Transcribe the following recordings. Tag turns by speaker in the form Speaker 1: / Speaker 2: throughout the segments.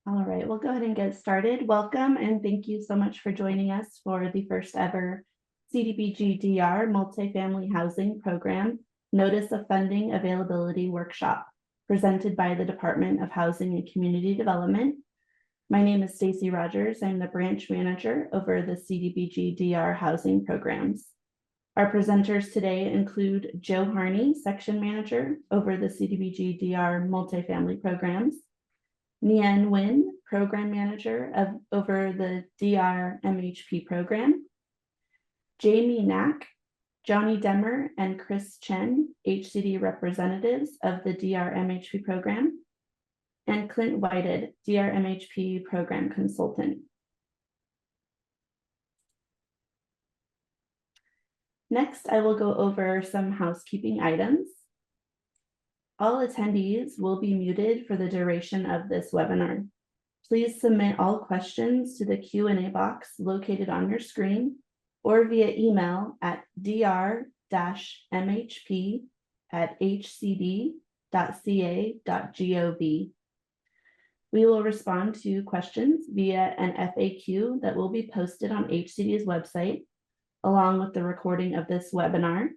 Speaker 1: All right, we'll go ahead and get started. Welcome and thank you so much for joining us for the first ever CDBG DR Multifamily Housing Program Notice of Funding Availability Workshop presented by the Department of Housing and Community Development. My name is Stacy Rogers. I'm the branch manager over the CDBG DR housing programs. Our presenters today include Joe Harney, section manager over the CDBG DR multifamily programs, Nian Nguyen, program manager over the DR MHP program, Jamie Knack, Johnny Demmer, and Chris Chen, HCD representatives of the DR MHP program, and Clint Whited, DR MHP program consultant. Next, I will go over some housekeeping items. All attendees will be muted for the duration of this webinar. Please submit all questions to the Q&A box located on your screen or via email at dr-mhp@hcd.ca.gov. We will respond to questions via an FAQ that will be posted on HCD's website, along with the recording of this webinar.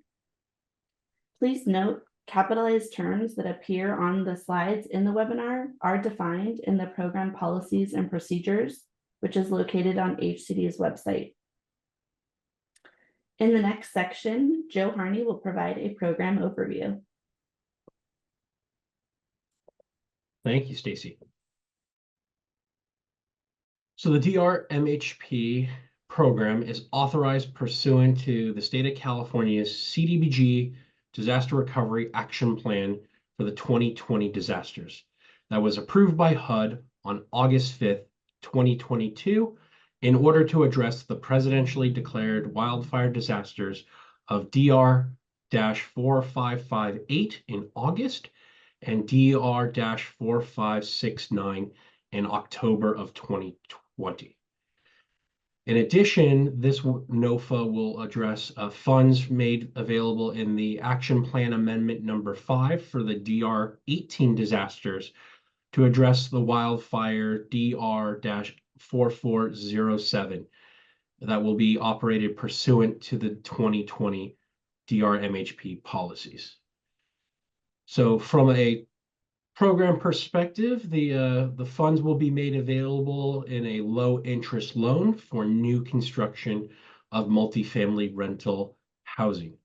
Speaker 1: Please note, capitalized terms that appear on the slides in the webinar are defined in the program policies and procedures, which is located on HCD's website. In the next section, Joe Harney will provide a program overview.
Speaker 2: Thank you, Stacy. So the DR MHP program is authorized pursuant to the state of California's CDBG Disaster Recovery Action Plan for the 2020 disasters that was approved by HUD on August 5th, 2022, in order to address the presidentially declared wildfire disasters of DR-4558 in August and DR-4569 in October of 2020. In addition, this NOFA will address funds made available in the Action Plan Amendment number 5 for the DR-18 disasters to address the wildfire DR-4407 that will be operated pursuant to the 2020 DR MHP policies. So from a program perspective, the funds will be made available in a low interest loan for new construction of multifamily rental housing.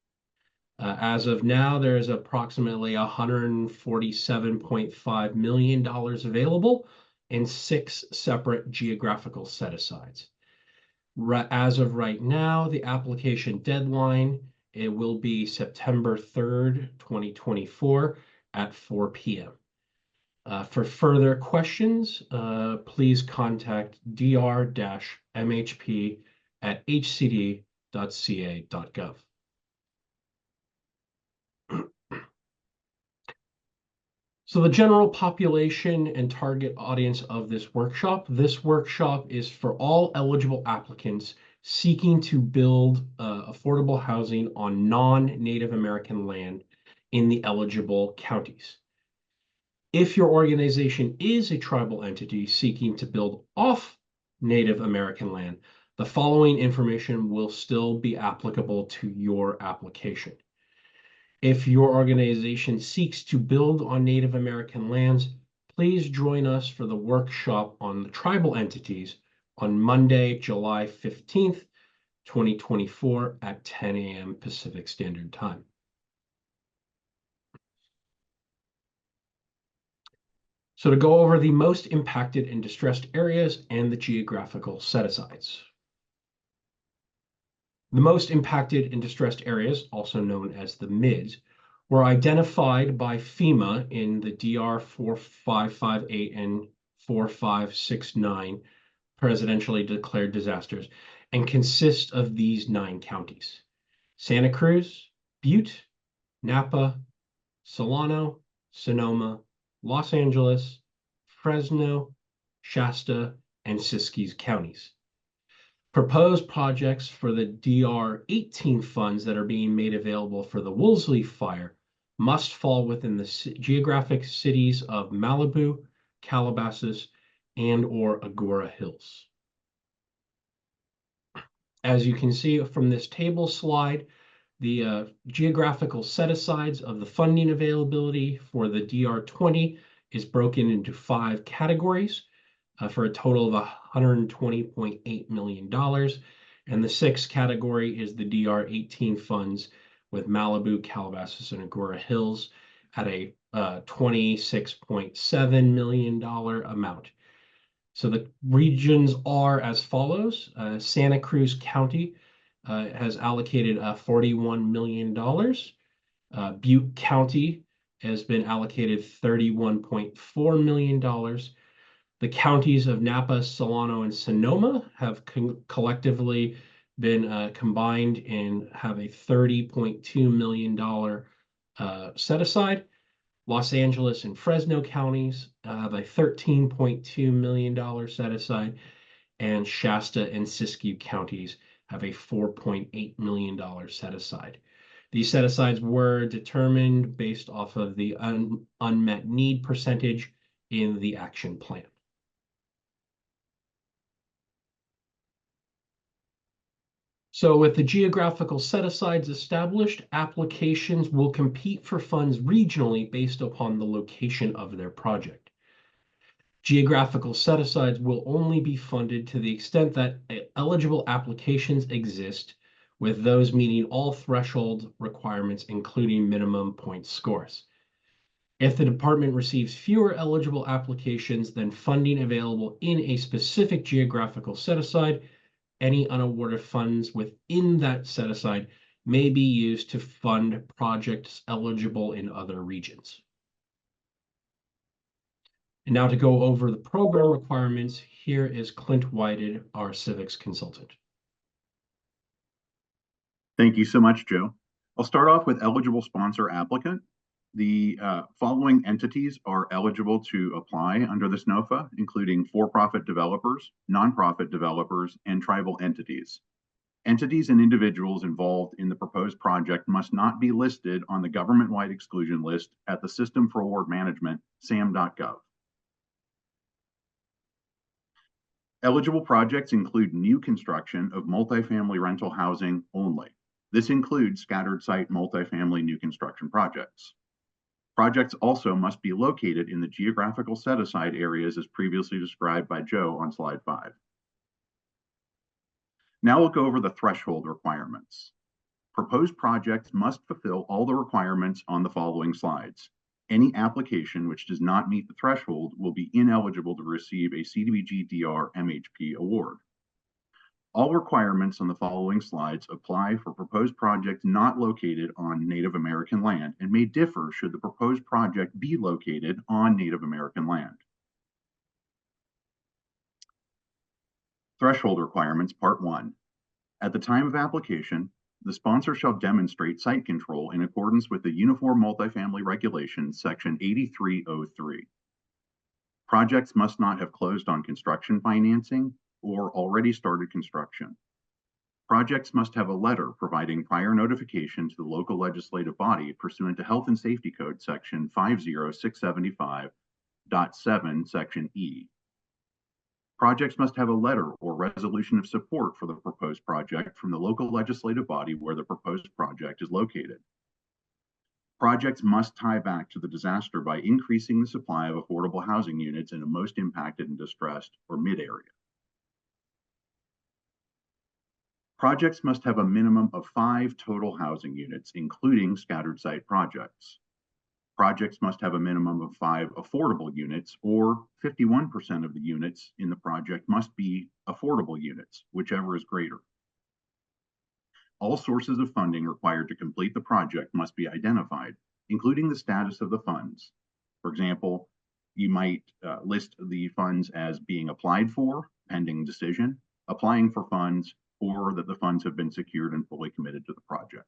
Speaker 2: As of now, there is approximately $147.5 million available in 6 separate geographical set-asides. As of right now, the application deadline, it will be September 3rd, 2024 at 4 p.m. For further questions, please contact dr-mhp@hcd.ca.gov. So the general population and target audience of this workshop is for all eligible applicants seeking to build affordable housing on non-Native American land in the eligible counties. If your organization is a tribal entity seeking to build off Native American land, the following information will still be applicable to your application. If your organization seeks to build on Native American lands, please join us for the workshop on the tribal entities on Monday, July 15th, 2024 at 10 a.m. Pacific Standard Time. So to go over the most impacted and distressed areas and the geographical set-asides. The most impacted and distressed areas, also known as the MIDs, were identified by FEMA in the DR 4558 and 4569 presidentially declared disasters and consist of these 9 counties: Santa Cruz, Butte, Napa, Solano, Sonoma, Los Angeles, Fresno, Shasta, and Siskiyou counties. Proposed projects for the DR-18 funds that are being made available for the Woolsey fire must fall within the geographic cities of Malibu, Calabasas, and/or Agora Hills. As you can see from this table slide, the geographical set-asides of the funding availability for the DR20 is broken into 5 categories for a total of $120.8 million. And the 6th category is the DR18 funds with Malibu, Calabasas, and Agora Hills at a $26.7 million amount. So the regions are as follows. Santa Cruz County has allocated $41 million. Butte County has been allocated $31.4 million. The counties of Napa, Solano, and Sonoma have collectively been combined and have a $30.2 million set aside. Los Angeles and Fresno counties have a $13.2 million set aside, and Shasta and Siskiyou counties have a $4.8 million set aside. These set asides were determined based off of the unmet need percentage in the action plan. So with the geographical set-asides established, applications will compete for funds regionally based upon the location of their project. Geographical set-asides will only be funded to the extent that eligible applications exist, with those meeting all threshold requirements, including minimum point scores. If the department receives fewer eligible applications than funding available in a specific geographical set-aside, any unawarded funds within that set aside may be used to fund projects eligible in other regions. And now to go over the program requirements, here is Clint Whited, our civics consultant.
Speaker 3: Thank you so much, Joe. I'll start off with eligible sponsor applicant. The following entities are eligible to apply under this NOFA, including for-profit developers, nonprofit developers, and tribal entities. Entities and individuals involved in the proposed project must not be listed on the government-wide exclusion list at the System for Award Management, SAM.gov. Eligible projects include new construction of multifamily rental housing only. This includes scattered site multifamily new construction projects. Projects also must be located in the geographical set-aside areas as previously described by Joe on slide 5. Now we'll go over the threshold requirements. Proposed projects must fulfill all the requirements on the following slides. Any application which does not meet the threshold will be ineligible to receive a CDBG DR MHP award. All requirements on the following slides apply for proposed projects not located on Native American land and may differ should the proposed project be located on Native American land. Threshold requirements, Part 1. At the time of application, the sponsor shall demonstrate site control in accordance with the Uniform Multifamily Regulations, Section 8303. Projects must not have closed on construction financing or already started construction. Projects must have a letter providing prior notification to the local legislative body pursuant to Health and Safety Code Section 50675.7, Section E. Projects must have a letter or resolution of support for the proposed project from the local legislative body where the proposed project is located. Projects must tie back to the disaster by increasing the supply of affordable housing units in the most impacted and distressed or mid-area. Projects must have a minimum of 5 total housing units, including scattered site projects. Projects must have a minimum of 5 affordable units, or 51% of the units in the project must be affordable units, whichever is greater. All sources of funding required to complete the project must be identified, including the status of the funds. For example, you might list the funds as being applied for, pending decision, applying for funds, or that the funds have been secured and fully committed to the project.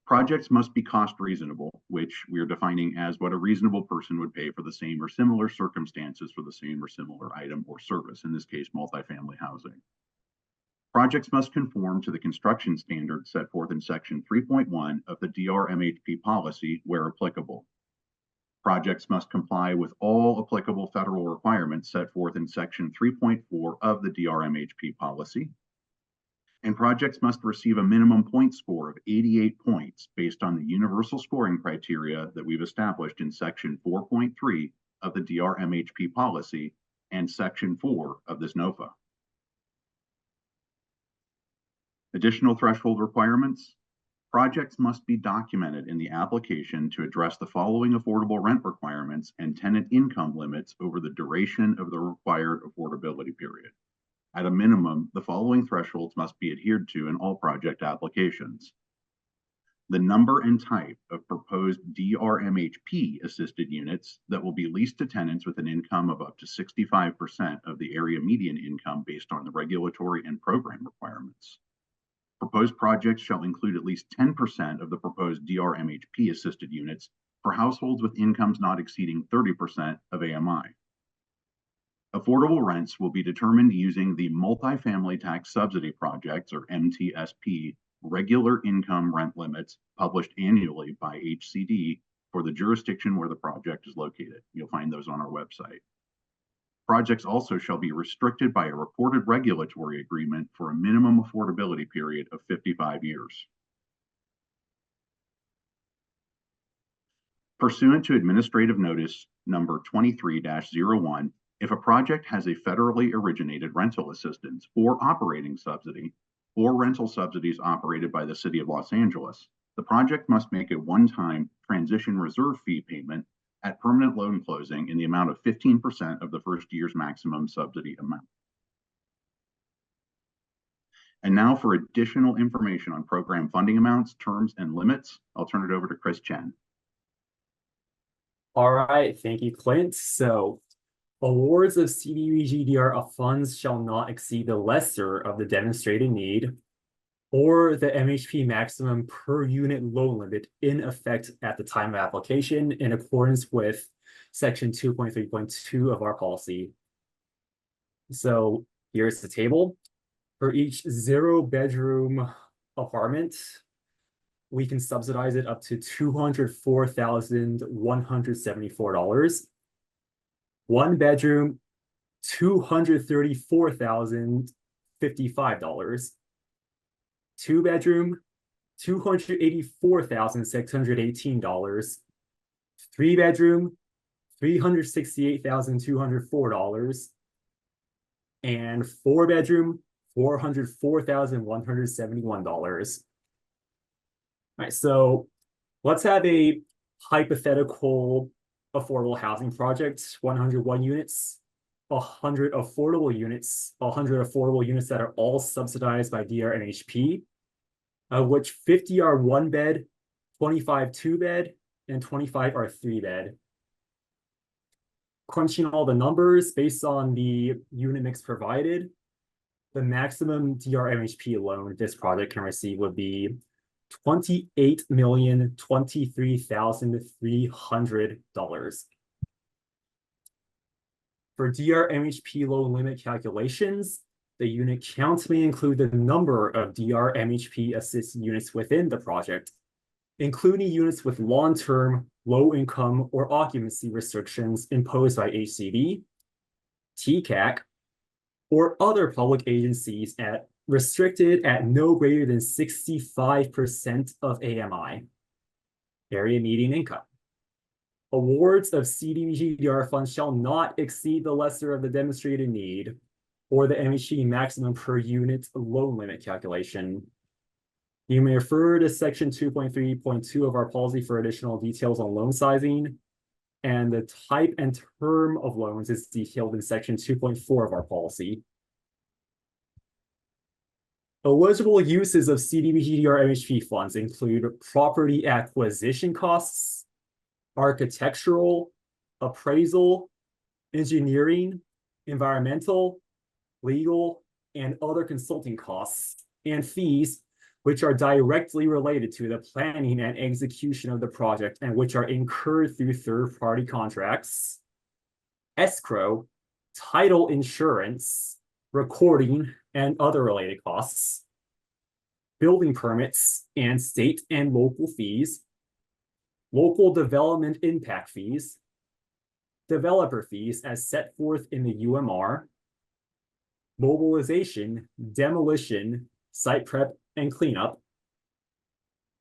Speaker 3: Projects must be cost reasonable, which we are defining as what a reasonable person would pay for the same or similar circumstances for the same or similar item or service, in this case, multifamily housing. Projects must conform to the construction standards set forth in Section 3.1 of the DR MHP policy where applicable. Projects must comply with all applicable federal requirements set forth in Section 3.4 of the DRMHP policy. And projects must receive a minimum point score of 88 points based on the universal scoring criteria that we've established in Section 4.3 of the DRMHP policy and Section 4 of this NOFA. Additional threshold requirements. Projects must be documented in the application to address the following affordable rent requirements and tenant income limits over the duration of the required affordability period. At a minimum, the following thresholds must be adhered to in all project applications. The number and type of proposed DRMHP assisted units that will be leased to tenants with an income of up to 65% of the area median income based on the regulatory and program requirements. Proposed projects shall include at least 10% of the proposed DRMHP assisted units for households with incomes not exceeding 30% of AMI. Affordable rents will be determined using the Multifamily Tax Subsidy Projects, or MTSP, regular income rent limits published annually by HCD for the jurisdiction where the project is located. You'll find those on our website. Projects also shall be restricted by a recorded regulatory agreement for a minimum affordability period of 55 years. Pursuant to Administrative Notice number 23-01, if a project has a federally originated rental assistance or operating subsidy or rental subsidies operated by the City of Los Angeles, the project must make a one-time transition reserve fee payment at permanent loan closing in the amount of 15% of the first year's maximum subsidy amount. And now for additional information on program funding amounts, terms, and limits, I'll turn it over to Chris Chen.
Speaker 4: All right, thank you, Clint. So awards of CDBG-DR funds shall not exceed the lesser of the demonstrated need or the MHP maximum per unit loan limit in effect at the time of application in accordance with Section 2.3.2 of our policy. So here's the table. For each 0-bedroom apartment, we can subsidize it up to $204,174. 1 bedroom, $234,055. 2 bedroom, $284,618. 3 bedroom, $368,204. And 4 bedroom, $404,171. All right, so let's have a hypothetical affordable housing project, 101 units, 100 affordable units, 100 affordable units that are all subsidized by DRMHP, of which 50 are 1-bed, 25 2-bed, and 25 are 3-bed. Crunching all the numbers based on the unit mix provided, the maximum DRMHP loan this project can receive would be $28,023,300. For DRMHP loan limit calculations, the unit count may include the number of DRMHP assist units within the project, including units with long-term, low-income, or occupancy restrictions imposed by HCD, TCAC, or other public agencies restricted at no greater than 65% of AMI, area median income. Awards of CDBG-DR funds shall not exceed the lesser of the demonstrated need or the MHP maximum per unit loan limit calculation. You may refer to Section 2.3.2 of our policy for additional details on loan sizing, and the type and term of loans is detailed in Section 2.4 of our policy. Eligible uses of CDBG-DR MHP funds include property acquisition costs, architectural, appraisal, engineering, environmental, legal, and other consulting costs and fees which are directly related to the planning and execution of the project and which are incurred through third-party contracts, escrow, title insurance, recording, and other related costs, building permits and state and local fees, local development impact fees, developer fees as set forth in the UMR, mobilization, demolition, site prep and cleanup,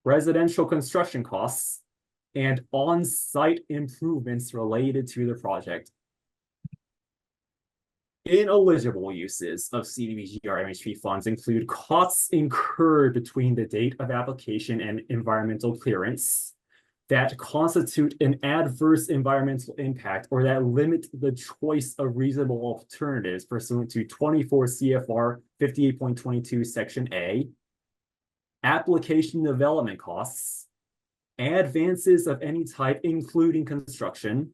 Speaker 4: residential construction costs, and on-site improvements related to the project. Ineligible uses of CDBG or MHP funds include costs incurred between the date of application and environmental clearance that constitute an adverse environmental impact or that limit the choice of reasonable alternatives pursuant to 24 CFR 58.22 Section A, application development costs, advances of any type including construction,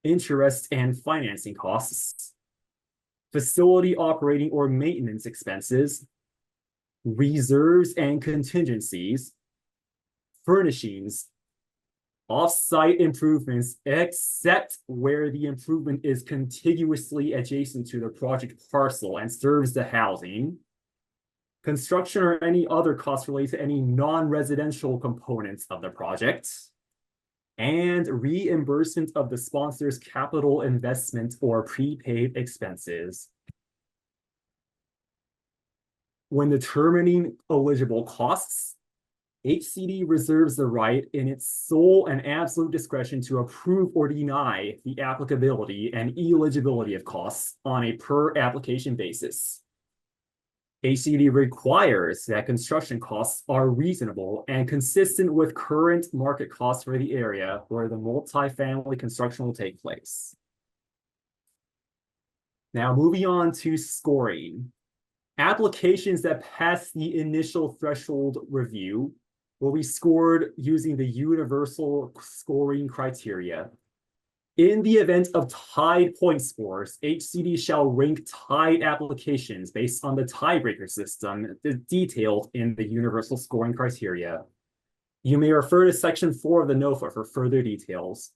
Speaker 4: interest and financing costs, facility operating or maintenance expenses, reserves and contingencies, furnishings, off-site improvements, except where the improvement is contiguously adjacent to the project parcel and serves the housing, construction or any other costs related to any non-residential components of the project, and reimbursement of the sponsor's capital investment or prepaid expenses. When determining eligible costs, HCD reserves the right in its sole and absolute discretion to approve or deny the applicability and eligibility of costs on a per application basis. HCD requires that construction costs are reasonable and consistent with current market costs for the area where the multifamily construction will take place. Now, moving on to scoring. Applications that pass the initial threshold review will be scored using the universal scoring criteria. In the event of tied point scores, HCD shall rank tied applications based on the tiebreaker system detailed in the universal scoring criteria. You may refer to Section 4 of the NOFA for further details.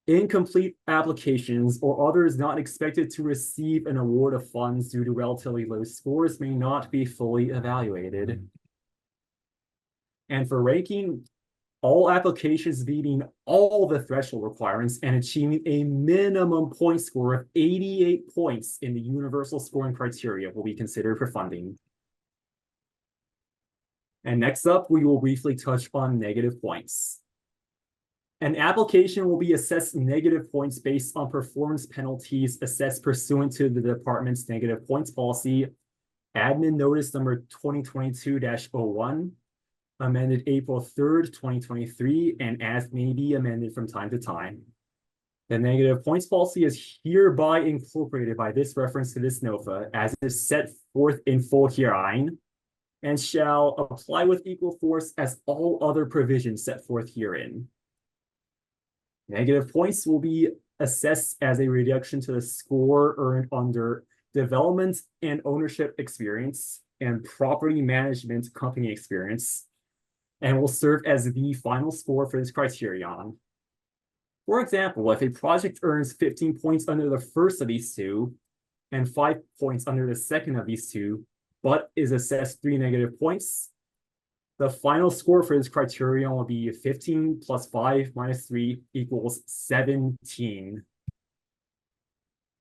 Speaker 4: Incomplete applications or others not expected to receive an award of funds due to relatively low scores may not be fully evaluated. And for ranking, all applications meeting all the threshold requirements and achieving a minimum point score of 88 points in the universal scoring criteria will be considered for funding. And next up, we will briefly touch on negative points. An application will be assessed negative points based on performance penalties assessed pursuant to the department's negative points policy, admin notice number 2022-01, amended April 3rd, 2023, and as may be amended from time to time. The negative points policy is hereby incorporated by this reference to this NOFA as is set forth in full herein, and shall apply with equal force as all other provisions set forth herein. Negative points will be assessed as a reduction to the score earned under development and ownership experience and property management company experience, and will serve as the final score for this criterion. For example, if a project earns 15 points under the first of these two and 5 points under the second of these two, but is assessed 3 negative points, the final score for this criterion will be 15 plus 5 minus 3 equals 17.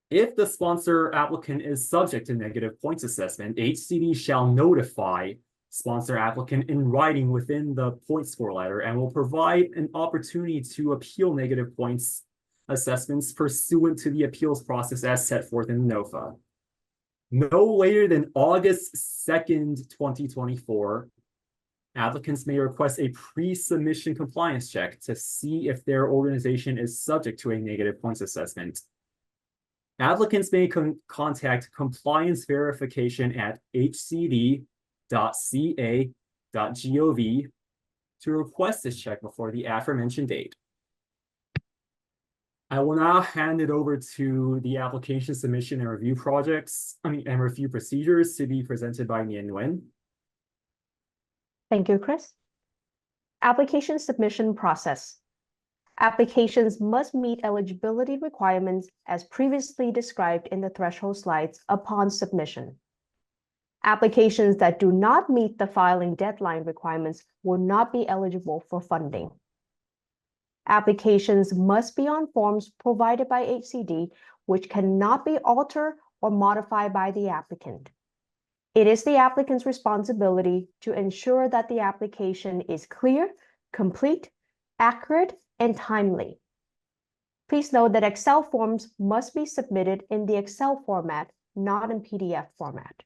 Speaker 4: If the sponsor applicant is subject to negative points assessment, HCD shall notify sponsor applicant in writing within the point score letter and will provide an opportunity to appeal negative points assessments pursuant to the appeals process as set forth in the NOFA. No later than August 2nd, 2024, applicants may request a pre-submission compliance check to see if their organization is subject to a negative points assessment. Applicants may contact compliance verification at hcd.ca.gov to request this check before the aforementioned date. I will now hand it over to the application submission and review and review procedures to be presented by Nguyen Nguyen.
Speaker 5: Thank you, Chris. Application submission process. Applications must meet eligibility requirements as previously described in the threshold slides upon submission. Applications that do not meet the filing deadline requirements will not be eligible for funding. Applications must be on forms provided by HCD, which cannot be altered or modified by the applicant. It is the applicant's responsibility to ensure that the application is clear, complete, accurate, and timely. Please note that Excel forms must be submitted in the Excel format, not in PDF format.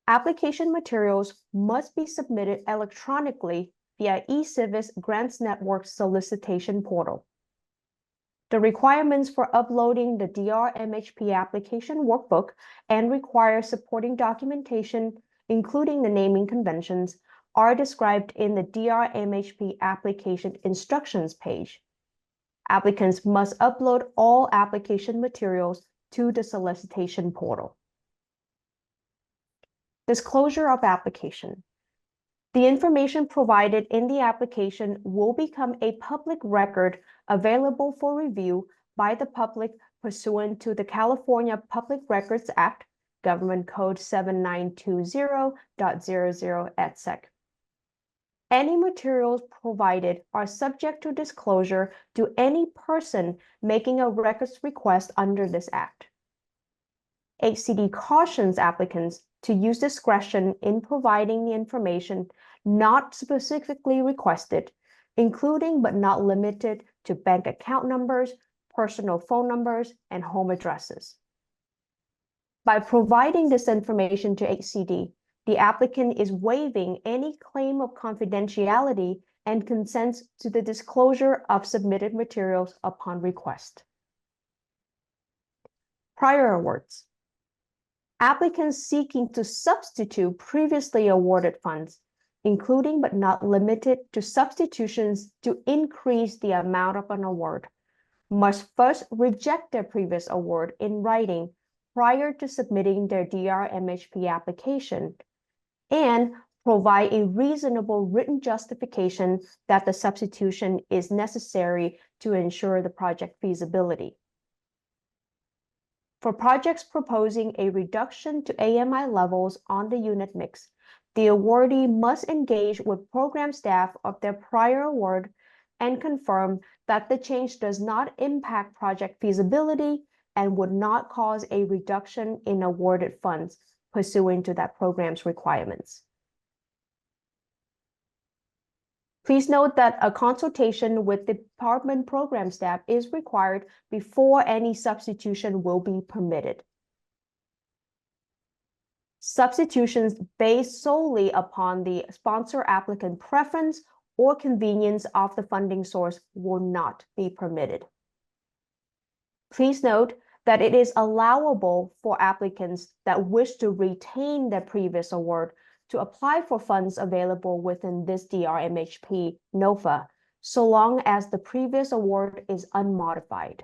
Speaker 5: Application materials must be submitted electronically via eCivis Grants Network solicitation portal. The requirements for uploading the DR MHP application workbook and require supporting documentation, including the naming conventions, are described in the DR MHP application instructions page. Applicants must upload all application materials to the solicitation portal. Disclosure of application. The information provided in the application will become a public record available for review by the public pursuant to the California Public Records Act, Government Code 7920.00 etc. Any materials provided are subject to disclosure to any person making a records request under this act. HCD cautions applicants to use discretion in providing the information not specifically requested, including but not limited to bank account numbers, personal phone numbers, and home addresses. By providing this information to HCD, the applicant is waiving any claim of confidentiality and consents to the disclosure of submitted materials upon request. Prior awards. Applicants seeking to substitute previously awarded funds, including but not limited to substitutions to increase the amount of an award, must first reject their previous award in writing prior to submitting their DR MHP application and provide a reasonable written justification that the substitution is necessary to ensure the project feasibility. For projects proposing a reduction to AMI levels on the unit mix, the awardee must engage with program staff of their prior award and confirm that the change does not impact project feasibility and would not cause a reduction in awarded funds pursuant to that program's requirements. Please note that a consultation with department program staff is required before any substitution will be permitted. Substitutions based solely upon the sponsor applicant preference or convenience of the funding source will not be permitted. Please note that it is allowable for applicants that wish to retain their previous award to apply for funds available within this DR MHP NOFA, so long as the previous award is unmodified.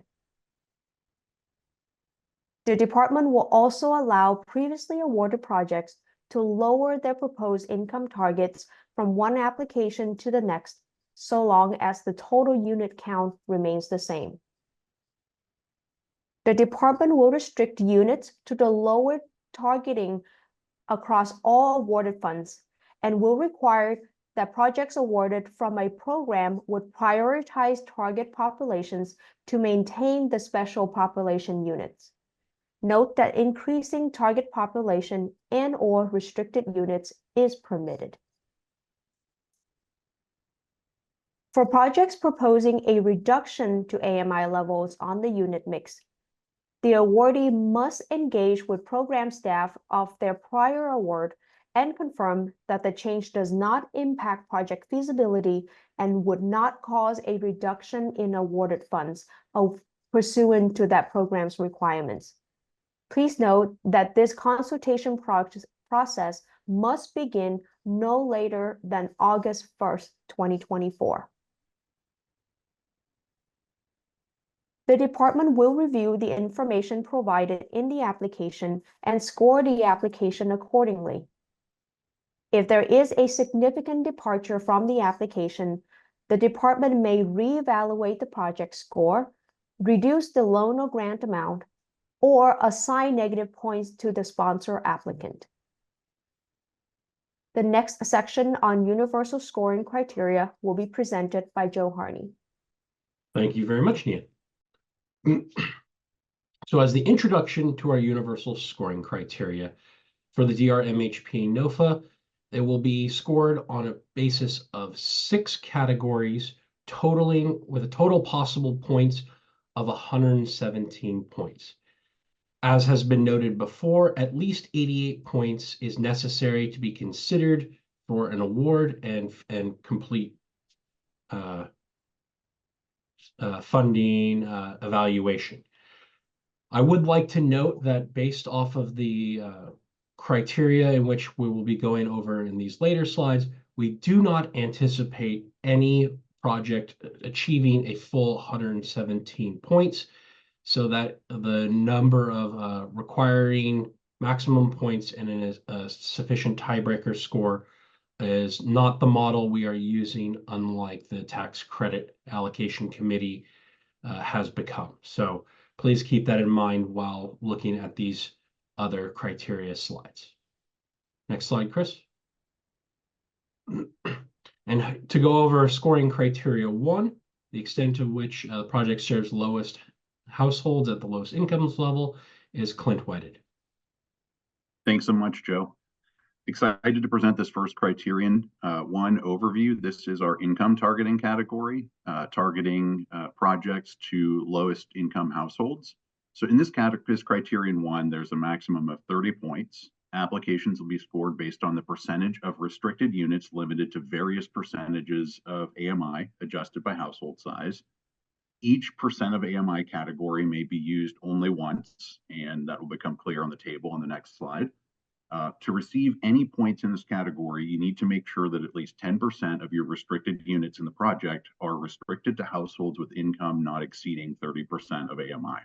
Speaker 5: The department will also allow previously awarded projects to lower their proposed income targets from one application to the next, so long as the total unit count remains the same. The department will restrict units to the lower targeting across all awarded funds and will require that projects awarded from a program would prioritize target populations to maintain the special population units. Note that increasing target population and/or restricted units is permitted. For projects proposing a reduction to AMI levels on the unit mix, the awardee must engage with program staff of their prior award and confirm that the change does not impact project feasibility and would not cause a reduction in awarded funds pursuant to that program's requirements. Please note that this consultation process must begin no later than August 1st, 2024. The department will review the information provided in the application and score the application accordingly. If there is a significant departure from the application, the department may reevaluate the project score, reduce the loan or grant amount, or assign negative points to the sponsor applicant. The next section on universal scoring criteria will be presented by Joe Harney.
Speaker 2: Thank you very much, Nia. So as the introduction to our universal scoring criteria for the DR MHP NOFA, they will be scored on a basis of 6 categories, totaling with a total possible points of 117 points. As has been noted before, at least 88 points is necessary to be considered for an award and complete funding evaluation. I would like to note that based off of the criteria in which we will be going over in these later slides, we do not anticipate any project achieving a full 117 points, so that the number of requiring maximum points and a sufficient tiebreaker score is not the model we are using, unlike the tax credit allocation committee has become. So please keep that in mind while looking at these other criteria slides. Next slide, Chris. And to go over scoring criteria 1, the extent to which the project serves lowest households at the lowest incomes level, is Clint Wedded.
Speaker 3: Thanks so much, Joe. Excited to present this first criterion 1 overview. This is our income targeting category, targeting projects to lowest income households. So in this criterion 1, there's a maximum of 30 points. Applications will be scored based on the percentage of restricted units limited to various percentages of AMI adjusted by household size. Each percent of AMI category may be used only once, and that will become clear on the table on the next slide. To receive any points in this category, you need to make sure that at least 10% of your restricted units in the project are restricted to households with income not exceeding 30% of AMI.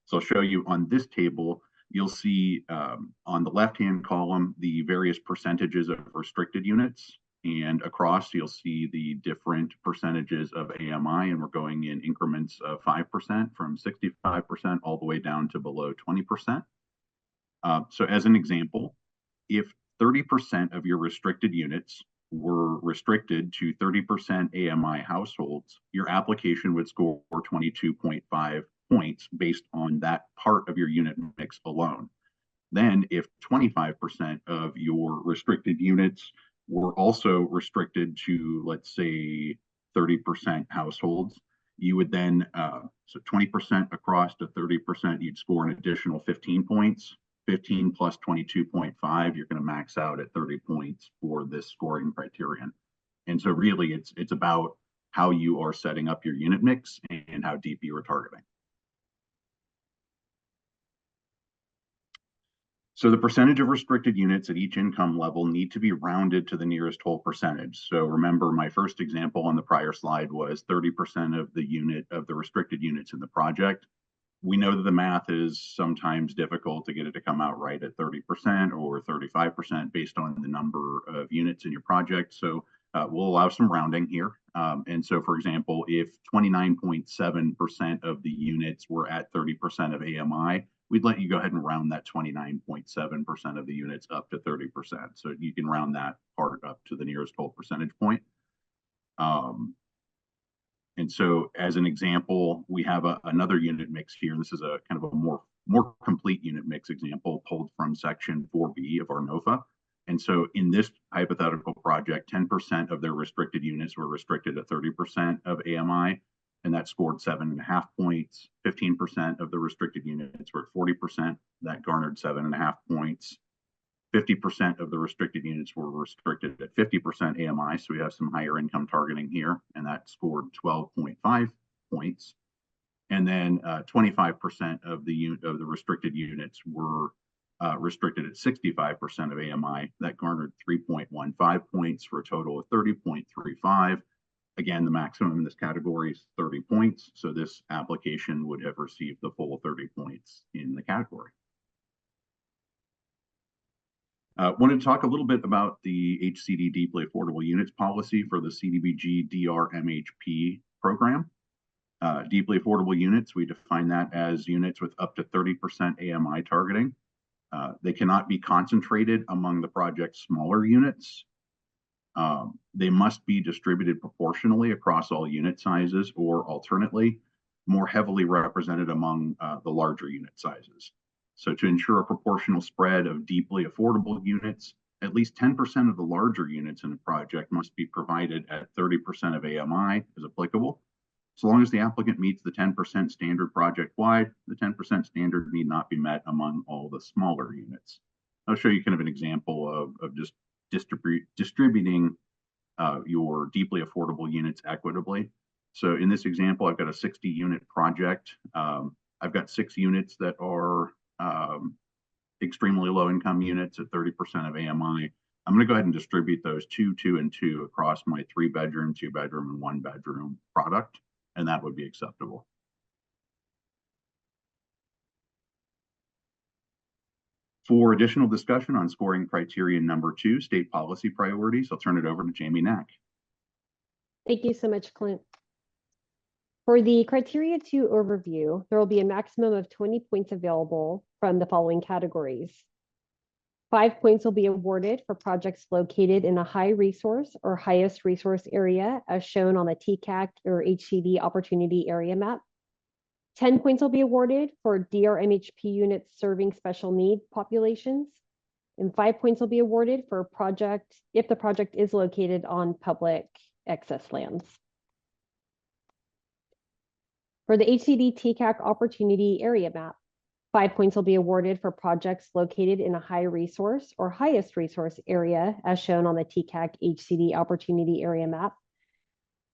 Speaker 3: So I'll show you on this table, you'll see on the left-hand column, the various percentages of restricted units, and across you'll see the different percentages of AMI, and we're going in increments of 5% from 65% all the way down to below 20%. So as an example, if 30% of your restricted units were restricted to 30% AMI households, your application would score 22.5 points based on that part of your unit mix alone. Then if 25% of your restricted units were also restricted to, let's say, 30% households, you would then, so 20% across to 30%, you'd score an additional 15 points. 15 plus 22.5, you're going to max out at 30 points for this scoring criterion. And so really it's about how you are setting up your unit mix and how deep you are targeting. So the percentage of restricted units at each income level need to be rounded to the nearest whole percentage. So remember, my first example on the prior slide was 30% of the restricted units in the project. We know that the math is sometimes difficult to get it to come out right at 30% or 35% based on the number of units in your project. So we'll allow some rounding here. And so, for example, if 29.7% of the units were at 30% of AMI, we'd let you go ahead and round that 29.7% of the units up to 30%. So you can round that part up to the nearest whole percentage point. And so as an example, we have another unit mix here. This is a kind of a more complete unit mix example pulled from section 4B of our NOFA. And so in this hypothetical project, 10% of their restricted units were restricted at 30% of AMI, and that scored 7.5 points. 15% of the restricted units were at 40%, that garnered 7.5 points. 50% of the restricted units were restricted at 50% AMI, so we have some higher income targeting here, and that scored 12.5 points. And then 25% of the restricted units were restricted at 65% of AMI, that garnered 3.15 points for a total of 30.35. Again, the maximum in this category is 30 points, so this application would have received the full 30 points in the category. Wanted to talk a little bit about the HCD Deeply Affordable Units policy for the CDBG DR MHP program. Deeply affordable units, we define that as units with up to 30% AMI targeting. They cannot be concentrated among the project's smaller units. They must be distributed proportionally across all unit sizes, or alternately, more heavily represented among the larger unit sizes. So to ensure a proportional spread of deeply affordable units, at least 10% of the larger units in a project must be provided at 30% of AMI as applicable. So long as the applicant meets the 10% standard project-wide, the 10% standard need not be met among all the smaller units. I'll show you kind of an example of just distributing your deeply affordable units equitably. So in this example, I've got a 60-unit project. I've got 6 units that are extremely low-income units at 30% of AMI. I'm going to go ahead and distribute those 2, 2, and 2 across my 3-bedroom, 2-bedroom, and 1-bedroom product, and that would be acceptable. For additional discussion on scoring criterion number 2, state policy priorities, I'll turn it over to Jamie Knack.
Speaker 6: Thank you so much, Clint. For the criteria 2 overview, there will be a maximum of 20 points available from the following categories. 5 points will be awarded for projects located in a high resource or highest resource area, as shown on the TCAC or HCD opportunity area map. 10 points will be awarded for DR-MHP units serving special need populations, and 5 points will be awarded for a project if the project is located on public excess lands. For the HCD TCAC opportunity area map, 5 points will be awarded for projects located in a high resource or highest resource area, as shown on the TCAC HCD opportunity area map.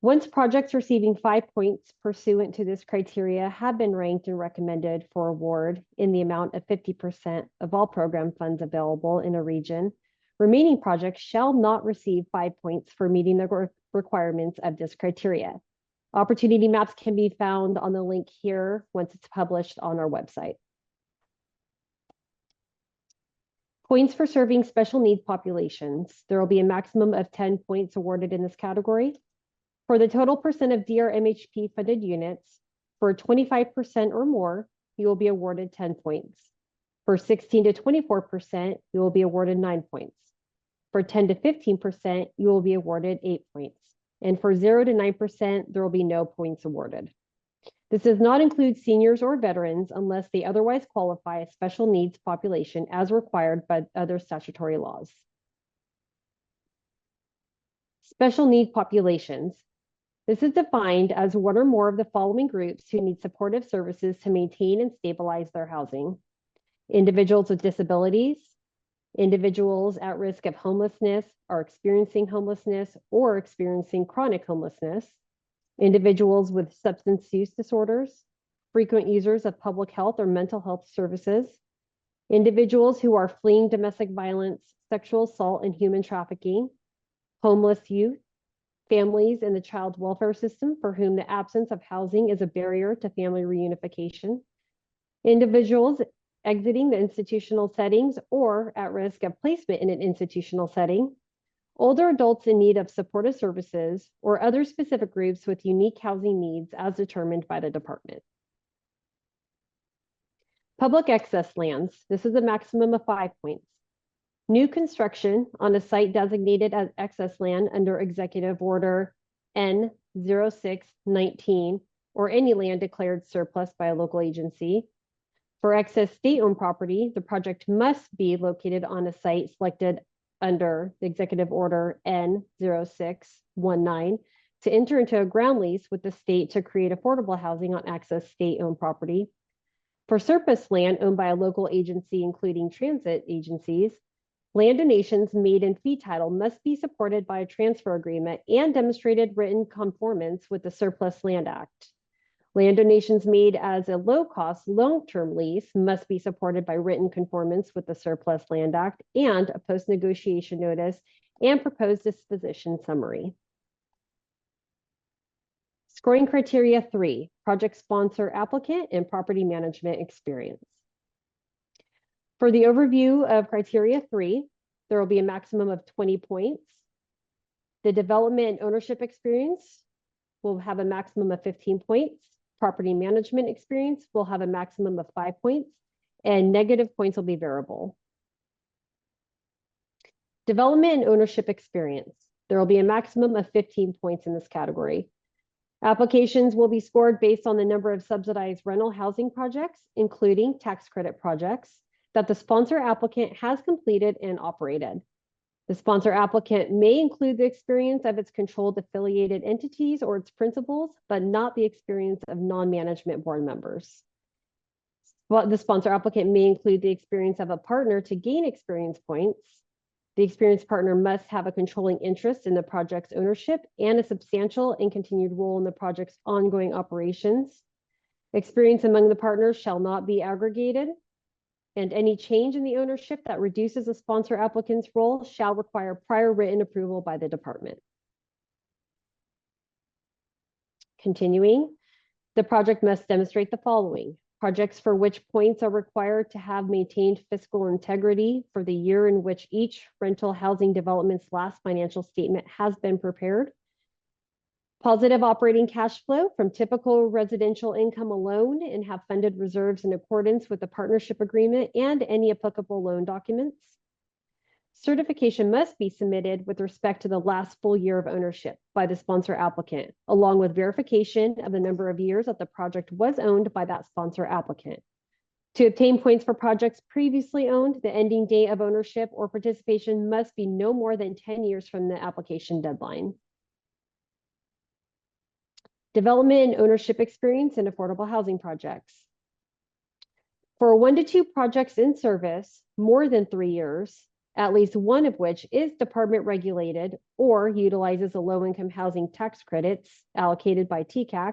Speaker 6: Once projects receiving 5 points pursuant to this criteria have been ranked and recommended for award in the amount of 50% of all program funds available in a region, remaining projects shall not receive 5 points for meeting the requirements of this criteria. Opportunity maps can be found on the link here once it's published on our website. Points for serving special needs populations. There will be a maximum of 10 points awarded in this category. For the total percent of DR-MHP funded units, for 25% or more, you will be awarded 10 points. For 16 to 24%, you will be awarded 9 points. For 10 to 15%, you will be awarded 8 points. And for 0 to 9%, there will be no points awarded. This does not include seniors or veterans unless they otherwise qualify as special needs population as required by other statutory laws. Special need populations. This is defined as one or more of the following groups who need supportive services to maintain and stabilize their housing: individuals with disabilities, individuals at risk of homelessness or experiencing homelessness or experiencing chronic homelessness, individuals with substance use disorders, frequent users of public health or mental health services, individuals who are fleeing domestic violence, sexual assault, and human trafficking, homeless youth, families in the child welfare system for whom the absence of housing is a barrier to family reunification, individuals exiting the institutional settings or at risk of placement in an institutional setting, older adults in need of supportive services, or other specific groups with unique housing needs as determined by the department. Public access lands. This is a maximum of 5 points. New construction on a site designated as excess land under Executive Order N-06-19 or any land declared surplus by a local agency. For excess state-owned property, the project must be located on a site selected under the Executive Order N-06-19 to enter into a ground lease with the state to create affordable housing on excess state-owned property. For surplus land owned by a local agency, including transit agencies, land donations made in fee title must be supported by a transfer agreement and demonstrated written conformance with the Surplus Land Act. Land donations made as a low-cost, long-term lease must be supported by written conformance with the Surplus Land Act and a post-negotiation notice and proposed disposition summary. Scoring criteria 3, project sponsor applicant and property management experience. For the overview of criteria 3, there will be a maximum of 20 points. The development and ownership experience will have a maximum of 15 points. Property management experience will have a maximum of 5 points. and negative points will be variable. Development and ownership experience. There will be a maximum of 15 points in this category. Applications will be scored based on the number of subsidized rental housing projects, including tax credit projects, that the sponsor applicant has completed and operated. The sponsor applicant may include the experience of its controlled affiliated entities or its principals, but not the experience of non-management board members. The sponsor applicant may include the experience of a partner to gain experience points. The experienced partner must have a controlling interest in the project's ownership and a substantial and continued role in the project's ongoing operations. Experience among the partners shall not be aggregated, and any change in the ownership that reduces the sponsor applicant's role shall require prior written approval by the department. Continuing, the project must demonstrate the following. Projects for which points are required to have maintained fiscal integrity for the year in which each rental housing development's last financial statement has been prepared. Positive operating cash flow from typical residential income alone and have funded reserves in accordance with the partnership agreement and any applicable loan documents. Certification must be submitted with respect to the last full year of ownership by the sponsor applicant, along with verification of the number of years that the project was owned by that sponsor applicant. To obtain points for projects previously owned, the ending date of ownership or participation must be no more than 10 years from the application deadline. Development and ownership experience in affordable housing projects. For 1 to 2 projects in service, more than 3 years, at least one of which is department regulated or utilizes the low-income housing tax credits allocated by TCAC,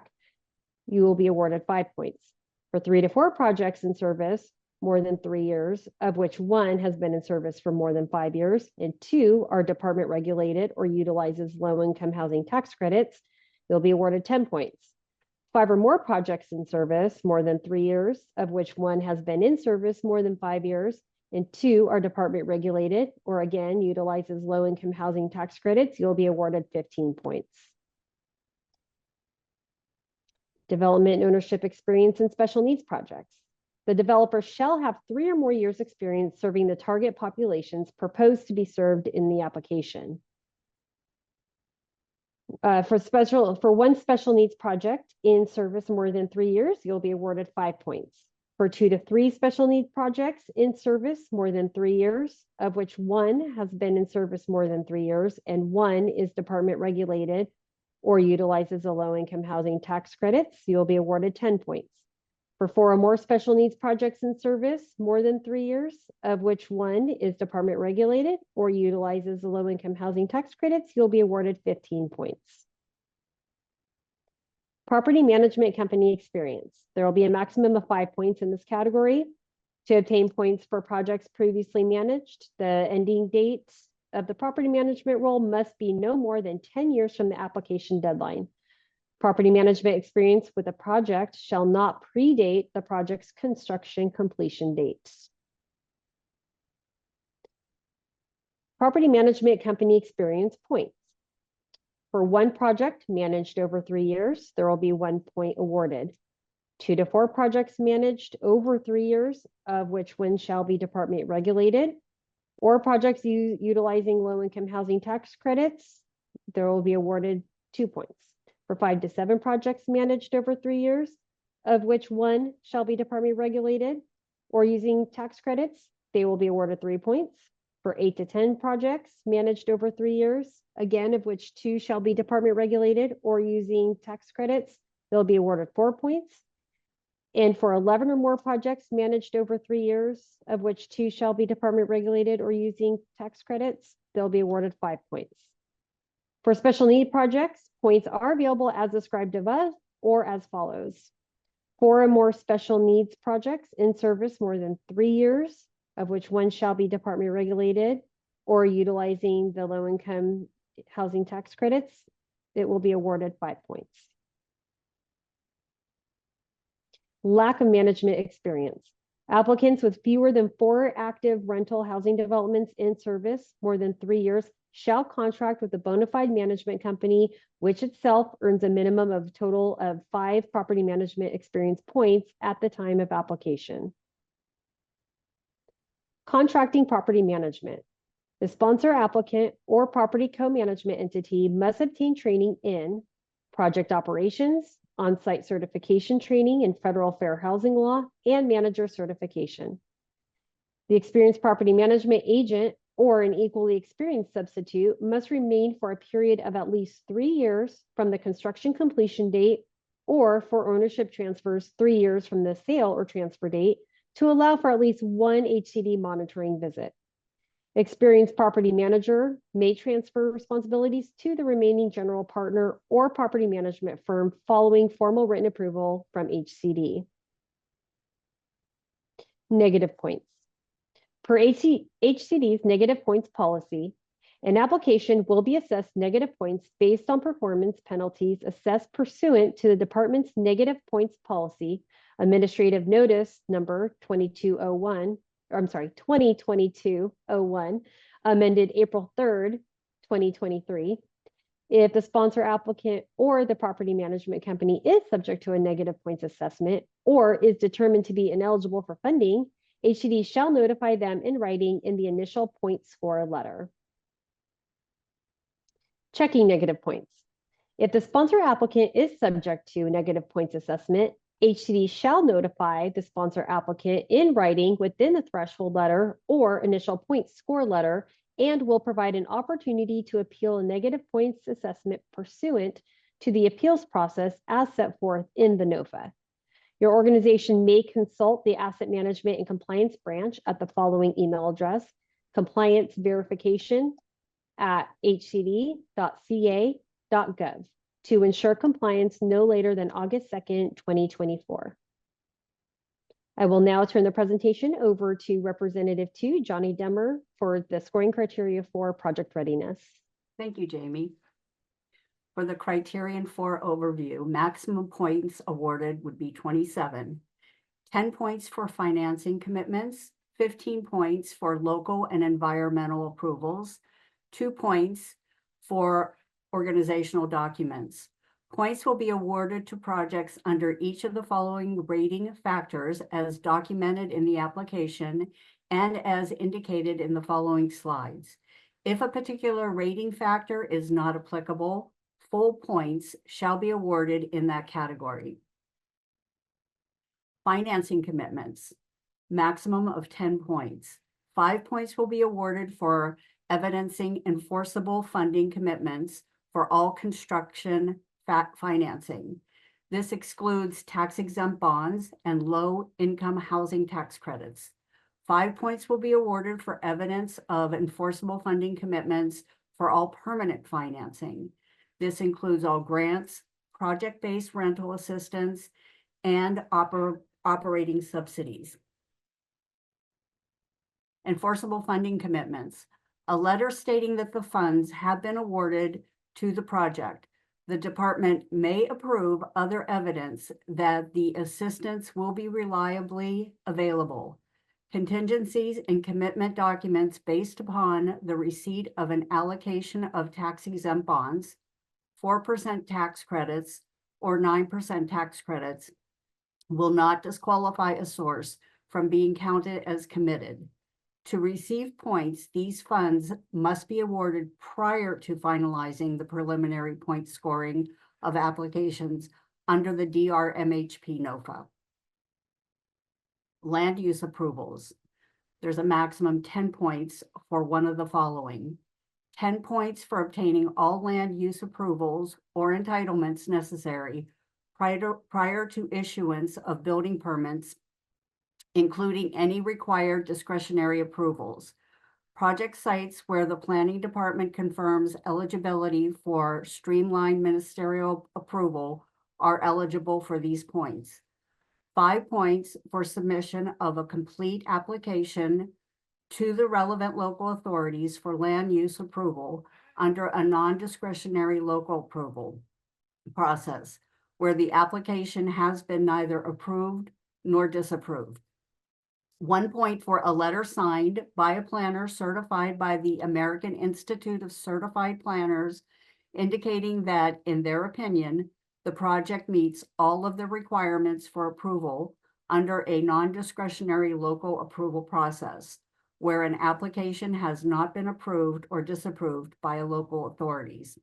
Speaker 6: you will be awarded 5 points. For 3 to 4 projects in service, more than 3 years, of which 1 has been in service for more than 5 years, and 2 are department regulated or utilizes low-income housing tax credits, you'll be awarded 10 points. 5 or more projects in service, more than 3 years, of which 1 has been in service more than 5 years, and 2 are department regulated, or again, utilizes low-income housing tax credits, you'll be awarded 15 points. Development and ownership experience in special needs projects. The developer shall have 3 or more years experience serving the target populations proposed to be served in the application. For 1 special needs project in service more than 3 years, you'll be awarded 5 points. For 2 to 3 special needs projects in service more than 3 years, of which 1 has been in service more than 3 years, and 1 is department regulated or utilizes the low-income housing tax credits, you'll be awarded 10 points. For 4 or more special needs projects in service more than 3 years, of which 1 is department regulated or utilizes the low-income housing tax credits, you'll be awarded 15 points. Property management company experience. There will be a maximum of 5 points in this category. To obtain points for projects previously managed, the ending date of the property management role must be no more than 10 years from the application deadline. Property management experience with a project shall not predate the project's construction completion dates. Property management company experience points. For 1 project managed over 3 years, there will be 1 point awarded. 2 to 4 projects managed over 3 years, of which 1 shall be department regulated, or projects utilizing low-income housing tax credits, there will be awarded 2 points. For 5 to 7 projects managed over 3 years, of which 1 shall be department regulated or using tax credits, they will be awarded 3 points. For 8 to 10 projects managed over 3 years, again, of which 2 shall be department regulated or using tax credits, they'll be awarded 4 points. And for 11 or more projects managed over 3 years, of which 2 shall be department regulated or using tax credits, they'll be awarded 5 points. For special need projects, points are available as described above or as follows. 4 or more special needs projects in service more than 3 years, of which 1 shall be department regulated or utilizing the low-income housing tax credits, it will be awarded 5 points. Lack of management experience. Applicants with fewer than 4 active rental housing developments in service more than 3 years shall contract with a bona fide management company, which itself earns a minimum of a total of 5 property management experience points at the time of application. Contracting property management. The sponsor applicant or property co-management entity must obtain training in project operations, on-site certification training in federal fair housing law, and manager certification. The experienced property management agent or an equally experienced substitute must remain for a period of at least 3 years from the construction completion date, or for ownership transfers 3 years from the sale or transfer date, to allow for at least one HCD monitoring visit. Experienced property manager may transfer responsibilities to the remaining general partner or property management firm following formal written approval from HCD. Negative points. Per HCD's negative points policy, an application will be assessed negative points based on performance penalties assessed pursuant to the department's negative points policy, administrative notice number 2022-01, amended April 3rd, 2023. If the sponsor applicant or the property management company is subject to a negative points assessment or is determined to be ineligible for funding, HCD shall notify them in writing in the initial point score letter. Checking negative points. If the sponsor applicant is subject to negative points assessment, HCD shall notify the sponsor applicant in writing within the threshold letter or initial point score letter, and will provide an opportunity to appeal a negative points assessment pursuant to the appeals process as set forth in the NOFA. Your organization may consult the Asset Management and Compliance branch at the following email address: complianceverification@hcd.ca.gov, to ensure compliance no later than August 2nd, 2024. I will now turn the presentation over to Representative 2, Johnny Demmer, for the scoring criteria for project readiness.
Speaker 7: Thank you, Jamie. For the criterion for overview, maximum points awarded would be 27, 10 points for financing commitments, 15 points for local and environmental approvals, 2 points for organizational documents. Points will be awarded to projects under each of the following rating factors as documented in the application and as indicated in the following slides. If a particular rating factor is not applicable, full points shall be awarded in that category. Financing commitments, maximum of 10 points. 5 points will be awarded for evidencing enforceable funding commitments for all construction financing. This excludes tax-exempt bonds and low-income housing tax credits. 5 points will be awarded for evidence of enforceable funding commitments for all permanent financing. This includes all grants, project-based rental assistance, and operating subsidies. Enforceable funding commitments. A letter stating that the funds have been awarded to the project. The department may approve other evidence that the assistance will be reliably available. Contingencies and commitment documents based upon the receipt of an allocation of tax-exempt bonds, 4% tax credits, or 9% tax credits will not disqualify a source from being counted as committed. To receive points, these funds must be awarded prior to finalizing the preliminary point scoring of applications under the DR-MHP NOFA. Land use approvals. There's a maximum 10 points for one of the following: 10 points for obtaining all land use approvals or entitlements necessary prior to issuance of building permits, including any required discretionary approvals. Project sites where the planning department confirms eligibility for streamlined ministerial approval are eligible for these points. 5 points for submission of a complete application to the relevant local authorities for land use approval under a non-discretionary local approval process, where the application has been neither approved nor disapproved. 1 point for a letter signed by a planner certified by the American Institute of Certified Planners, indicating that, in their opinion, the project meets all of the requirements for approval under a non-discretionary local approval process. where an application has not been approved or disapproved by local authorities.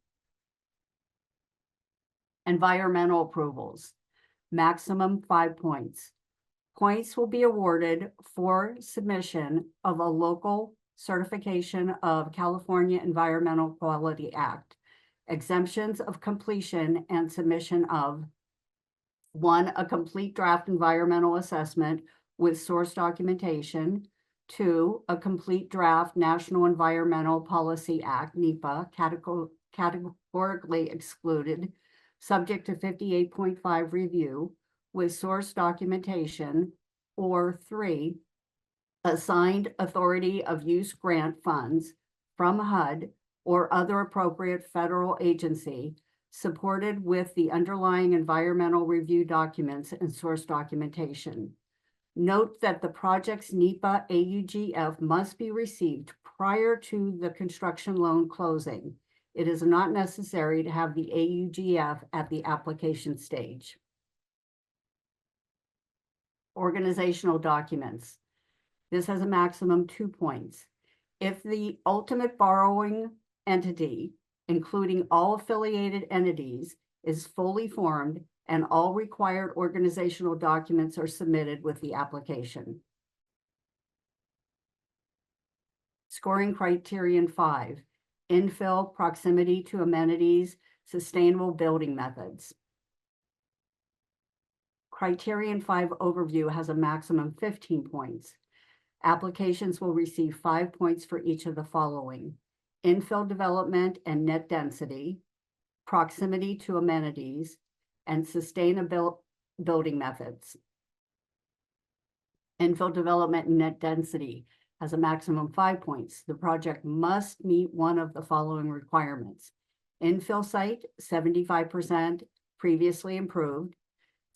Speaker 7: Environmental approvals, maximum 5 points. Points will be awarded for submission of a local certification of California Environmental Quality Act, exemptions of completion and submission of 1, a complete draft environmental assessment with source documentation. 2, a complete draft National Environmental Policy Act, NEPA, categorically excluded, subject to 58.5 review with source documentation. Or 3, assigned authority of use grant funds from HUD or other appropriate federal agency supported with the underlying environmental review documents and source documentation. Note that the project's NEPA AUGF must be received prior to the construction loan closing. It is not necessary to have the AUGF at the application stage. Organizational documents. This has a maximum 2 points. If the ultimate borrowing entity, including all affiliated entities, is fully formed and all required organizational documents are submitted with the application. Scoring criterion 5, infill, proximity to amenities, sustainable building methods. Criterion 5 overview has a maximum 15 points. Applications will receive 5 points for each of the following: infill development and net density, proximity to amenities, and sustainable building methods. Infill development and net density has a maximum 5 points. The project must meet one of the following requirements: infill site, 75% previously improved,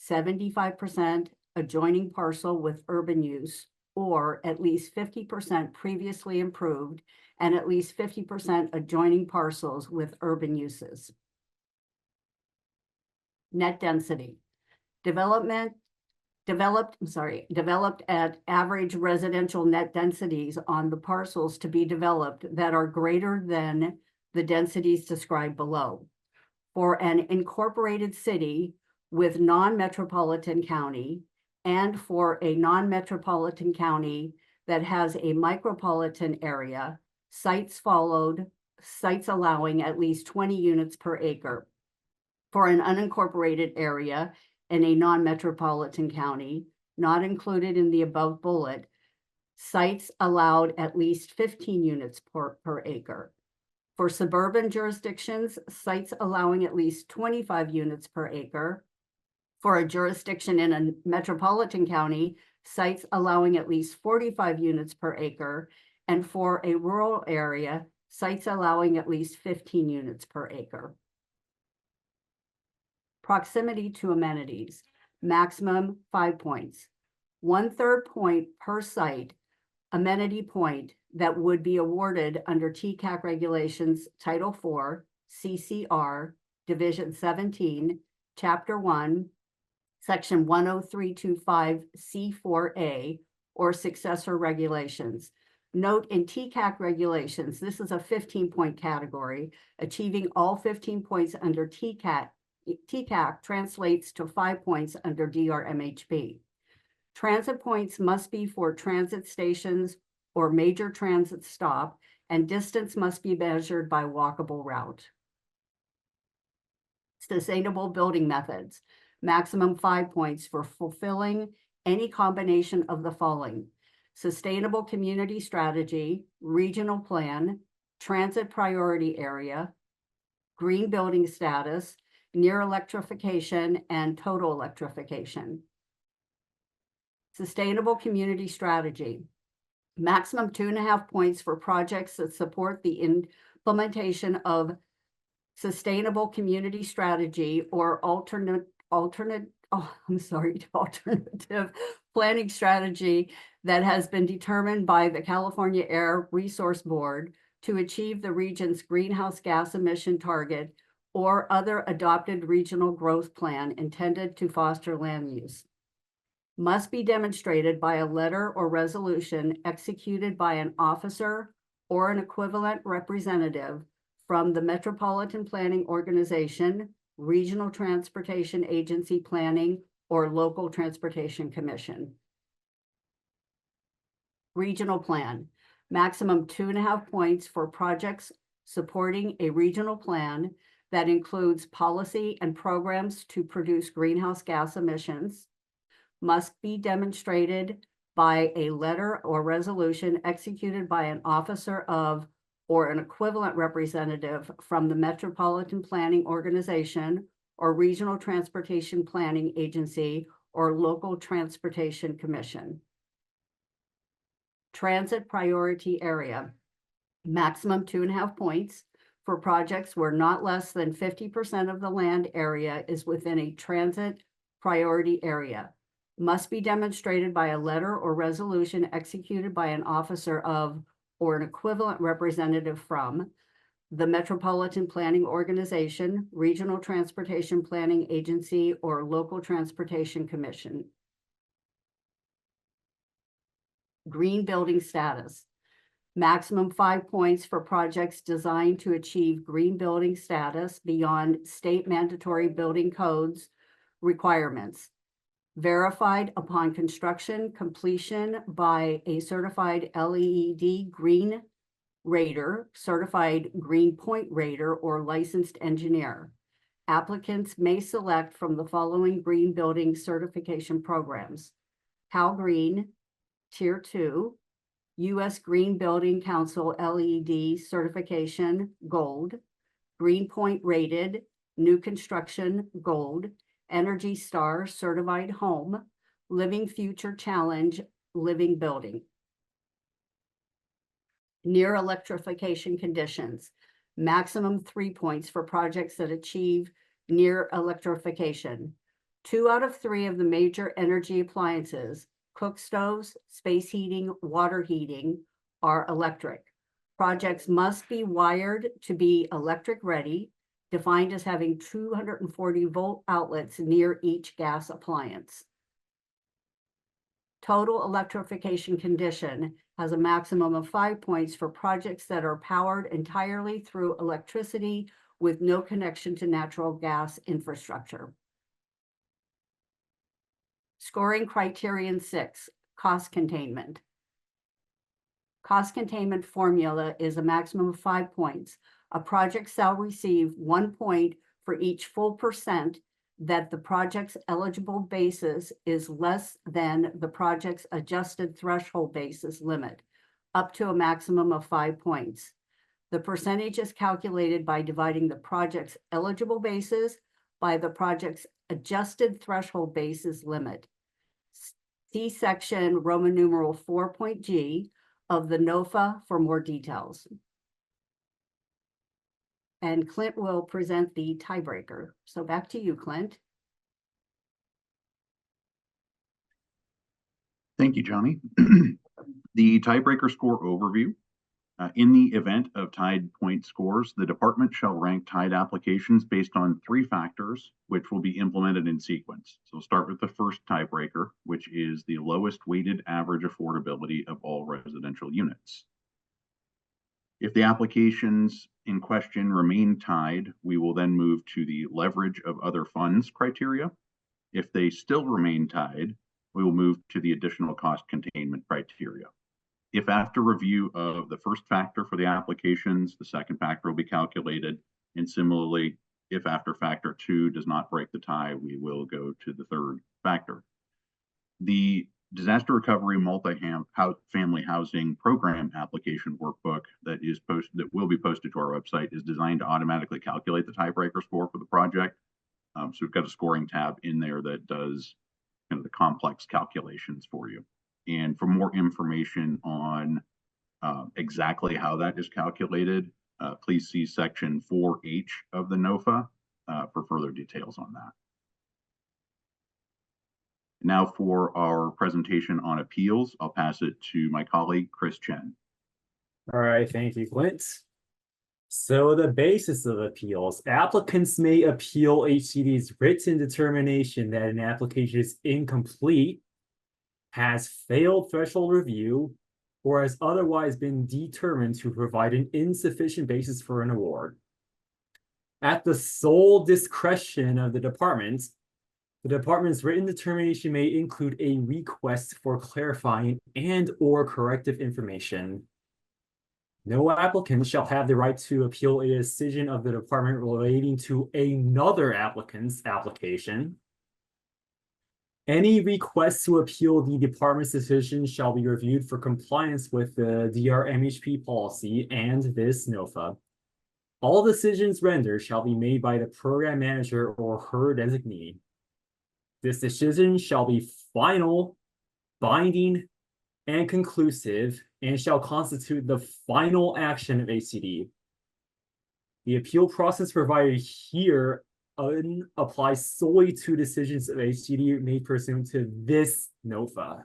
Speaker 7: 75% adjoining parcel with urban use, or at least 50% previously improved, and at least 50% adjoining parcels with urban uses. Net density. Developed at average residential net densities on the parcels to be developed that are greater than the densities described below. For an incorporated city with non-metropolitan county, and for a non-metropolitan county that has a micropolitan area, sites allowing at least 20 units per acre. For an unincorporated area in a non-metropolitan county, not included in the above bullet, sites allowed at least 15 units per acre. For suburban jurisdictions, sites allowing at least 25 units per acre. For a jurisdiction in a metropolitan county, sites allowing at least 45 units per acre. And for a rural area, sites allowing at least 15 units per acre. Proximity to amenities, maximum 5 points. 1/3 point per site amenity point that would be awarded under TCAC regulations, Title 4, CCR, Division 17, Chapter 1, Section 10325C4A, or successor regulations. Note in TCAC regulations, this is a 15-point category. Achieving all 15 points under TCAC translates to 5 points under DRMHP. Transit points must be for transit stations or major transit stop, and distance must be measured by walkable route. Sustainable building methods, maximum 5 points for fulfilling any combination of the following: sustainable community strategy, regional plan, transit priority area, green building status, near electrification, and total electrification. Sustainable community strategy, maximum 2.5 points for projects that support the implementation of sustainable community strategy or alternative planning strategy that has been determined by the California Air Resource Board to achieve the region's greenhouse gas emission target or other adopted regional growth plan intended to foster land use. must be demonstrated by a letter or resolution executed by an officer or an equivalent representative from the Metropolitan Planning Organization, Regional Transportation Agency Planning, or Local Transportation Commission. Regional plan, maximum 2.5 points for projects supporting a regional plan that includes policy and programs to produce greenhouse gas emissions, must be demonstrated by a letter or resolution executed by an officer of or an equivalent representative from the Metropolitan Planning Organization or Regional Transportation Planning Agency or Local Transportation Commission. Transit priority area, maximum 2.5 points for projects where not less than 50% of the land area is within a transit priority area. Must be demonstrated by a letter or resolution executed by an officer of or an equivalent representative from the Metropolitan Planning Organization, Regional Transportation Planning Agency, or Local Transportation Commission. Green building status, maximum 5 points for projects designed to achieve green building status beyond state mandatory building codes requirements. Verified upon construction completion by a certified LEED green rater, certified green point rater, or licensed engineer. Applicants may select from the following green building certification programs: Cal Green, Tier 2, U.S. Green Building Council LEED certification, Gold, Green Point rated, new construction, Gold, Energy Star certified home, Living Future Challenge, living building. Near electrification conditions, maximum 3 points for projects that achieve near electrification. 2 out of 3 of the major energy appliances, cook stoves, space heating, water heating, are electric. Projects must be wired to be electric ready, defined as having 240 volt outlets near each gas appliance. Total electrification condition has a maximum of 5 points for projects that are powered entirely through electricity with no connection to natural gas infrastructure. Scoring criterion 6, cost containment. Cost containment formula is a maximum of 5 points. A project shall receive 1 point for each full percent that the project's eligible basis is less than the project's adjusted threshold basis limit, up to a maximum of 5 points. The percentage is calculated by dividing the project's eligible basis by the project's adjusted threshold basis limit. See section Roman numeral 4.G of the NOFA for more details. And Clint will present the tiebreaker. So back to you, Clint.
Speaker 3: Thank you, Johnny. The tiebreaker score overview. In the event of tied point scores, the department shall rank tied applications based on 3 factors, which will be implemented in sequence. So we'll start with the first tiebreaker, which is the lowest weighted average affordability of all residential units. If the applications in question remain tied, we will then move to the leverage of other funds criteria. If they still remain tied, we will move to the additional cost containment criteria. If after review of the first factor for the applications, the second factor will be calculated. And similarly, if after factor 2 does not break the tie, we will go to the third factor. The Disaster Recovery Multi-Family Housing Program application workbook that will be posted to our website is designed to automatically calculate the tiebreaker score for the project. So we've got a scoring tab in there that does kind of the complex calculations for you. And for more information on exactly how that is calculated, please see section 4H of the NOFA for further details on that. Now for our presentation on appeals, I'll pass it to my colleague, Chris Chen.
Speaker 4: All right, thank you, Clint. So the basis of appeals, applicants may appeal HCD's written determination that an application is incomplete has failed threshold review, or has otherwise been determined to provide an insufficient basis for an award. At the sole discretion of the department's written determination may include a request for clarifying and/or corrective information. No applicant shall have the right to appeal a decision of the department relating to another applicant's application. Any request to appeal the department's decision shall be reviewed for compliance with the DR-MHP policy and this NOFA. All decisions rendered shall be made by the program manager or her designee. This decision shall be final, binding, and conclusive, and shall constitute the final action of HCD. The appeal process provided here applies solely to decisions of HCD made pursuant to this NOFA.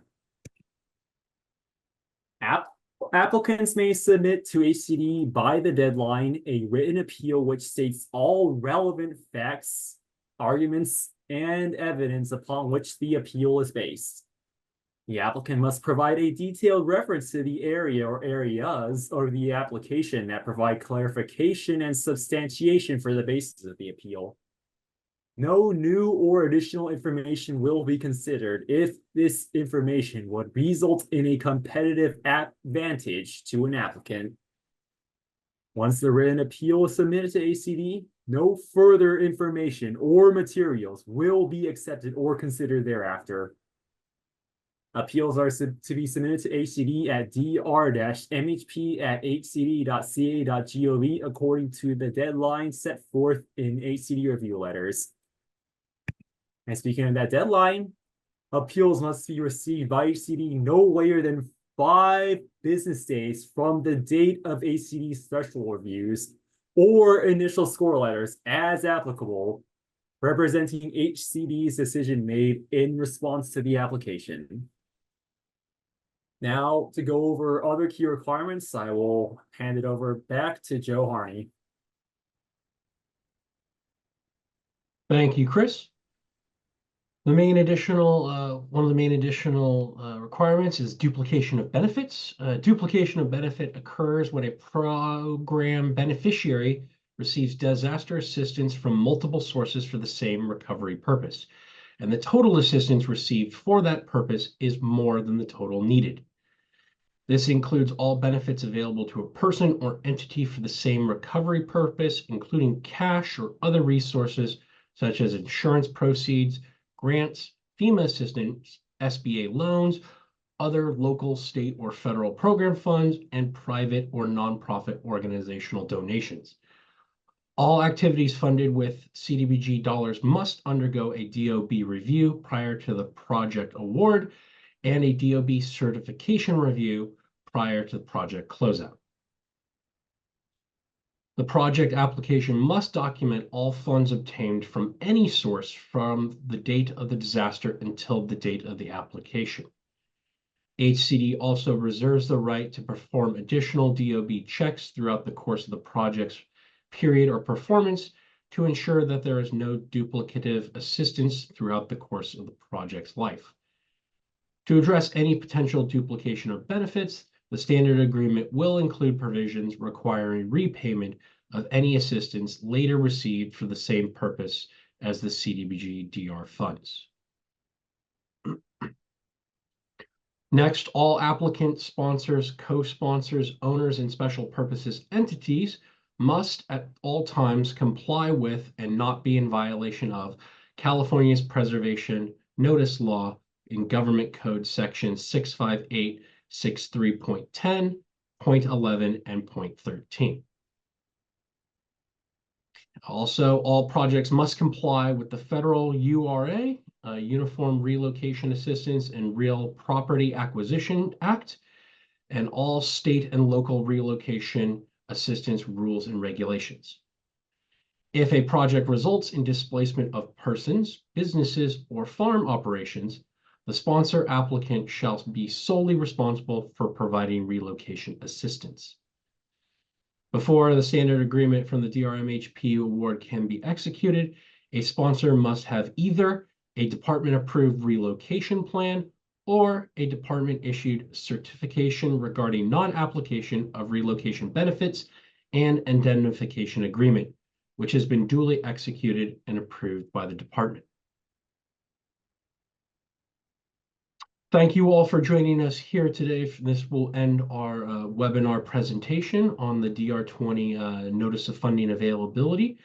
Speaker 4: Applicants may submit to HCD by the deadline a written appeal which states all relevant facts, arguments, and evidence upon which the appeal is based. The applicant must provide a detailed reference to the area or areas of the application that provide clarification and substantiation for the basis of the appeal. No new or additional information will be considered if this information would result in a competitive advantage to an applicant. Once the written appeal is submitted to HCD, no further information or materials will be accepted or considered thereafter. Appeals are to be submitted to HCD at dr-mhp@hcd.ca.gov according to the deadline set forth in HCD review letters. And speaking of that deadline, appeals must be received by HCD no later than 5 business days from the date of HCD's threshold reviews or initial score letters as applicable, representing HCD's decision made in response to the application. Now, to go over other key requirements, I will hand it over back to Joe Harney.
Speaker 2: Thank you, Chris. The main additional, one of the main additional requirements is duplication of benefits. Duplication of benefit occurs when a program beneficiary receives disaster assistance from multiple sources for the same recovery purpose, and the total assistance received for that purpose is more than the total needed. This includes all benefits available to a person or entity for the same recovery purpose, including cash or other resources such as insurance proceeds, grants, FEMA assistance, SBA loans, other local, state, or federal program funds, and private or nonprofit organizational donations. All activities funded with CDBG dollars must undergo a DOB review prior to the project award and a DOB certification review prior to the project closeout. The project application must document all funds obtained from any source from the date of the disaster until the date of the application. HCD also reserves the right to perform additional DOB checks throughout the course of the project's period or performance to ensure that there is no duplicative assistance throughout the course of the project's life. To address any potential duplication of benefits, the standard agreement will include provisions requiring repayment of any assistance later received for the same purpose as the CDBG DR funds. Next, all applicant sponsors, co-sponsors, owners, and special purposes entities must at all times comply with and not be in violation of California's Preservation Notice Law in Government Code Section 658, 63.10, .11, and .13. Also, all projects must comply with the federal URA, Uniform Relocation Assistance and Real Property Acquisition Act, and all state and local relocation assistance rules and regulations. If a project results in displacement of persons, businesses, or farm operations, the sponsor applicant shall be solely responsible for providing relocation assistance. Before the standard agreement from the DR-MHP award can be executed, a sponsor must have either a department-approved relocation plan or a department-issued certification regarding non-application of relocation benefits and indemnification agreement, which has been duly executed and approved by the department. Thank you all for joining us here today. This will end our webinar presentation on the DR20 Notice of Funding Availability.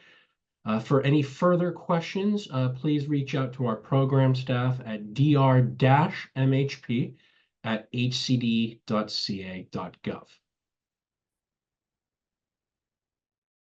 Speaker 2: For any further questions, please reach out to our program staff at dr-mhp@hcd.ca.gov.